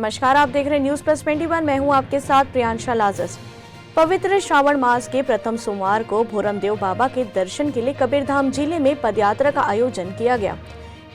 नमस्कार, आप देख रहे हैं न्यूज प्लस 21। मैं हूं आपके साथ प्रियांशा लाजस। पवित्र श्रावण मास के प्रथम सोमवार को भोरमदेव बाबा के दर्शन के लिए कबीरधाम जिले में पदयात्रा का आयोजन किया गया।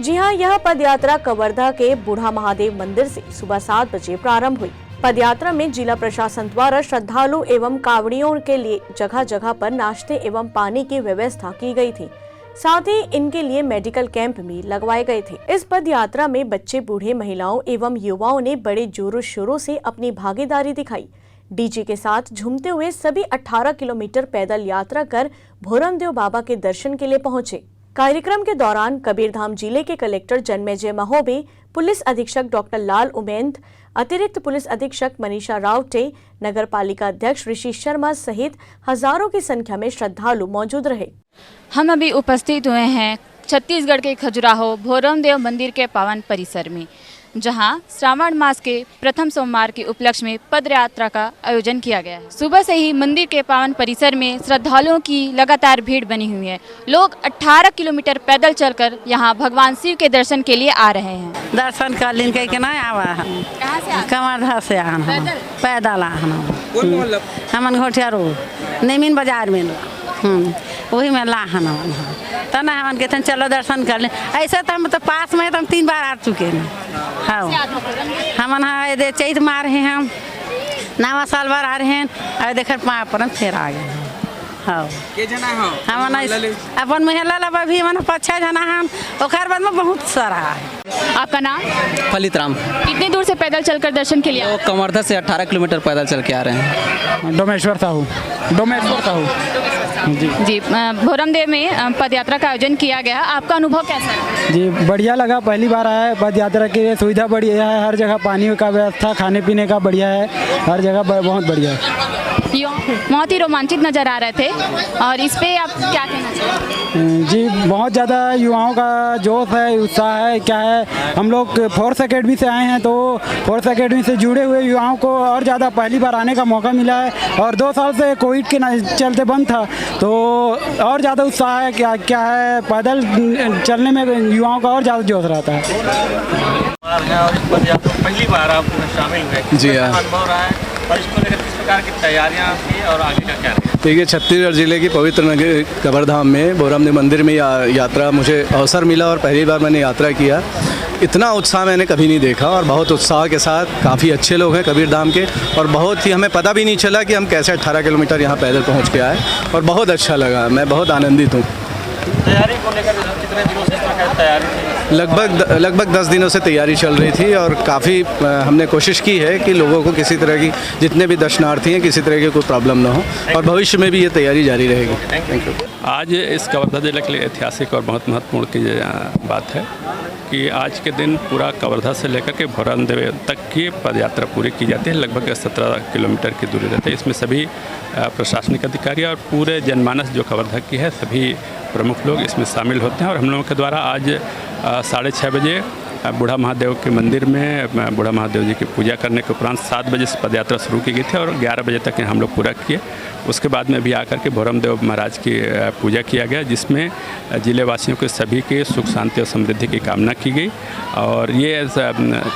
जी हां, यह पदयात्रा कवर्धा के बूढ़ा महादेव मंदिर से सुबह 7 बजे प्रारंभ हुई। पदयात्रा में जिला प्रशासन द्वारा श्रद्धालु एवं कांवड़ियों के लिए जगह जगह पर नाश्ते एवं पानी की व्यवस्था की गई थी। साथ ही इनके लिए मेडिकल कैंप भी लगवाए गए थे। इस पद यात्रा में बच्चे, बूढ़े, महिलाओं एवं युवाओं ने बड़े जोरों शोरों से अपनी भागीदारी दिखाई। डीजे के साथ झूमते हुए सभी 18 किलोमीटर पैदल यात्रा कर भोरमदेव बाबा के दर्शन के लिए पहुंचे। कार्यक्रम के दौरान कबीरधाम जिले के कलेक्टर जन्मेजय महोबे, पुलिस अधीक्षक डॉक्टर लाल उमेंद, अतिरिक्त पुलिस अधीक्षक मनीषा रावटे, नगर पालिका अध्यक्ष ऋषि शर्मा सहित हजारों की संख्या में श्रद्धालु मौजूद रहे। हम अभी उपस्थित हुए हैं छत्तीसगढ़ के खजुराहो भोरमदेव मंदिर के पावन परिसर में, जहां श्रावण मास के प्रथम सोमवार के उपलक्ष्य में पदयात्रा का आयोजन किया गया है। सुबह से ही मंदिर के पावन परिसर में श्रद्धालुओं की लगातार भीड़ बनी हुई है। लोग 18 किलोमीटर पैदल चलकर यहां भगवान शिव के दर्शन के लिए आ रहे हैं। दर्शन कर लिन के ना आवा हम कवर्धा से आन पैदल हमन घोटिया रोड नेमिन बाजार में वही में लाहन तो ना हमन कहते चलो दर्शन कर ले। ऐसे तो हम तो पास में तो हम 3 बार आ चुके हैं। हाँ हमन हाँ दे चैत मार हैं, हम नवा साल बार आ रहे हैं और देख पर फिर आ गए। हाँ हमन अपन महिला लब भी मन 5-6 जना हम ओकर बाद में बहुत सारा है। आपका नाम? फलित राम। कितनी दूर से पैदल चलकर दर्शन के लिए? तो कवर्धा से 18 किलोमीटर पैदल चल के आ रहे हैं। डोमेश्वर साहू जी भोरमदेव में पदयात्रा का आयोजन किया गया। आपका अनुभव कैसा है? जी बढ़िया लगा, पहली बार आया है। पदयात्रा की सुविधा बढ़िया है, हर जगह पानी का व्यवस्था, खाने पीने का बढ़िया है, हर जगह बहुत बढ़िया है। बहुत ही रोमांचित नज़र आ रहे थे और इस पे आप क्या कहना चाहेंगे? जी बहुत ज़्यादा युवाओं का जोश है, उत्साह है। क्या है, हम लोग फोर्स एकेडमी से आए हैं, तो फोर्स एकेडमी से जुड़े हुए युवाओं को और ज़्यादा पहली बार आने का मौका मिला है और 2 साल से कोविड के चलते बंद था, तो और ज़्यादा उत्साह है। क्या है, पैदल चलने में युवाओं का और ज़्यादा जोश रहता है। पहली बार आप शामिल हुए, जी हाँ। अनुभव रहा है और इसको लेकर किस प्रकार की तैयारियां की और आगे का क्या? देखिए, छत्तीसगढ़ जिले की पवित्र नगर कबीरधाम में भोरमदेव मंदिर में यात्रा मुझे अवसर मिला और पहली बार मैंने यात्रा किया। इतना उत्साह मैंने कभी नहीं देखा और बहुत उत्साह के साथ काफ़ी अच्छे लोग हैं कबीरधाम के, और बहुत ही हमें पता भी नहीं चला कि हम कैसे 18 किलोमीटर यहाँ पैदल पहुँच के आए और बहुत अच्छा लगा। मैं बहुत आनंदित हूँ। तैयारी को लेकर कितने दिनों से तैयारी थी? लगभग 10 दिनों से तैयारी चल रही थी और काफ़ी हमने कोशिश की है कि लोगों को किसी तरह की, जितने भी दर्शनार्थी हैं, किसी तरह की कोई प्रॉब्लम ना हो और भविष्य में भी ये तैयारी जारी रहेगी। Thank you. आज इस कवर्धा जिले के लिए ऐतिहासिक और बहुत महत्वपूर्ण की बात है कि आज के दिन पूरा कवर्धा से लेकर के भोरमदेव तक की पदयात्रा पूरी की जाती है। लगभग 17 किलोमीटर की दूरी रहती है। इसमें सभी प्रशासनिक अधिकारी और पूरे जनमानस जो कवर्धा की है, सभी प्रमुख लोग इसमें शामिल होते हैं। और हम लोगों के द्वारा आज 6:30 बजे बूढ़ा महादेव के मंदिर में बूढ़ा महादेव जी की पूजा करने के उपरांत 7 बजे से पदयात्रा शुरू की गई थी और 11 बजे तक हम लोग पूरा किए। उसके बाद में भी आकर के भोरमदेव महाराज की पूजा किया गया, जिसमें जिले वासियों के सभी के सुख शांति और समृद्धि की कामना की गई। और ये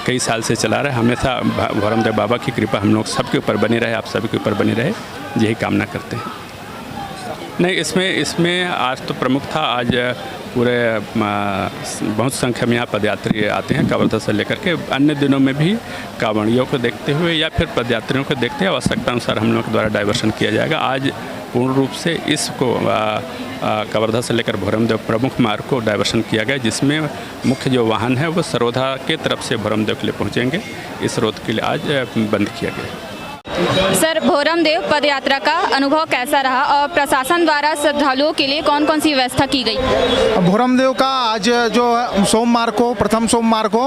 कई साल से चला रहा है। हमेशा भोरमदेव बाबा की कृपा हम लोग सबके ऊपर बनी रहे, आप सभी के ऊपर बनी रहे, यही कामना करते हैं। नहीं, इसमें आज तो प्रमुख था। आज पूरे बहुत संख्या में यहाँ पदयात्री आते हैं कवर्धा से लेकर के। अन्य दिनों में भी कांवड़ियों को देखते हुए या फिर पदयात्रियों को देखते हुए आवश्यकता अनुसार हम लोगों के द्वारा डाइवर्शन किया जाएगा। आज पूर्ण रूप से इसको कवर्धा से लेकर भोरमदेव प्रमुख मार्ग को डाइवर्शन किया गया, जिसमें मुख्य जो वाहन है वो सरोधा के तरफ से भोरमदेव के लिए पहुँचेंगे। इस रोड के लिए आज बंद किया गया। सर, भोरमदेव पदयात्रा का अनुभव कैसा रहा और प्रशासन द्वारा श्रद्धालुओं के लिए कौन कौन सी व्यवस्था की गई? भोरमदेव का आज जो सोमवार को, प्रथम सोमवार को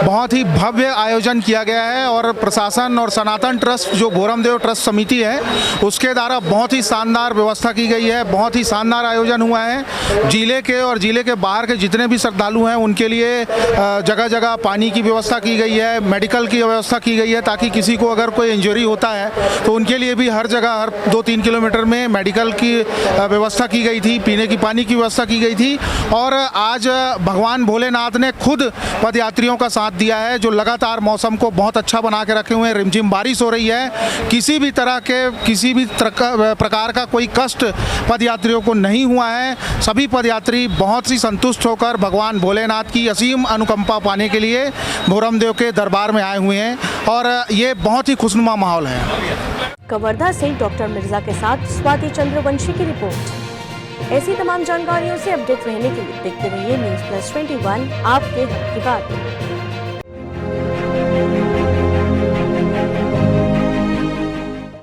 बहुत ही भव्य आयोजन किया गया है और प्रशासन और सनातन ट्रस्ट जो भोरमदेव ट्रस्ट समिति है उसके द्वारा बहुत ही शानदार व्यवस्था की गई है। बहुत ही शानदार आयोजन हुआ है। जिले के और जिले के बाहर के जितने भी श्रद्धालु हैं उनके लिए जगह जगह पानी की व्यवस्था की गई है, मेडिकल की व्यवस्था की गई है, ताकि किसी को अगर कोई इंजरी होता है है, तो उनके लिए भी हर जगह हर 2-3 किलोमीटर में मेडिकल की व्यवस्था की गई थी, पीने की पानी की व्यवस्था की गई थी। और आज भगवान भोलेनाथ ने खुद पदयात्रियों का साथ दिया है, जो लगातार मौसम को बहुत अच्छा बना के रखे हुए हैं। रिमझिम बारिश हो रही है, किसी भी तरह के किसी भी प्रकार का कोई कष्ट पदयात्रियों को नहीं हुआ है। सभी पदयात्री बहुत ही संतुष्ट होकर भगवान भोलेनाथ की असीम अनुकंपा पाने के लिए भोरमदेव के दरबार में आए हुए हैं और ये बहुत ही खुशनुमा माहौल है। कवर्धा से डॉक्टर मिर्जा के साथ स्वाति चंद्रवंशी की रिपोर्ट। ऐसी तमाम जानकारियों से अपडेट रहने के लिए देखते रहिए News Plus 21, आपके हक की बात।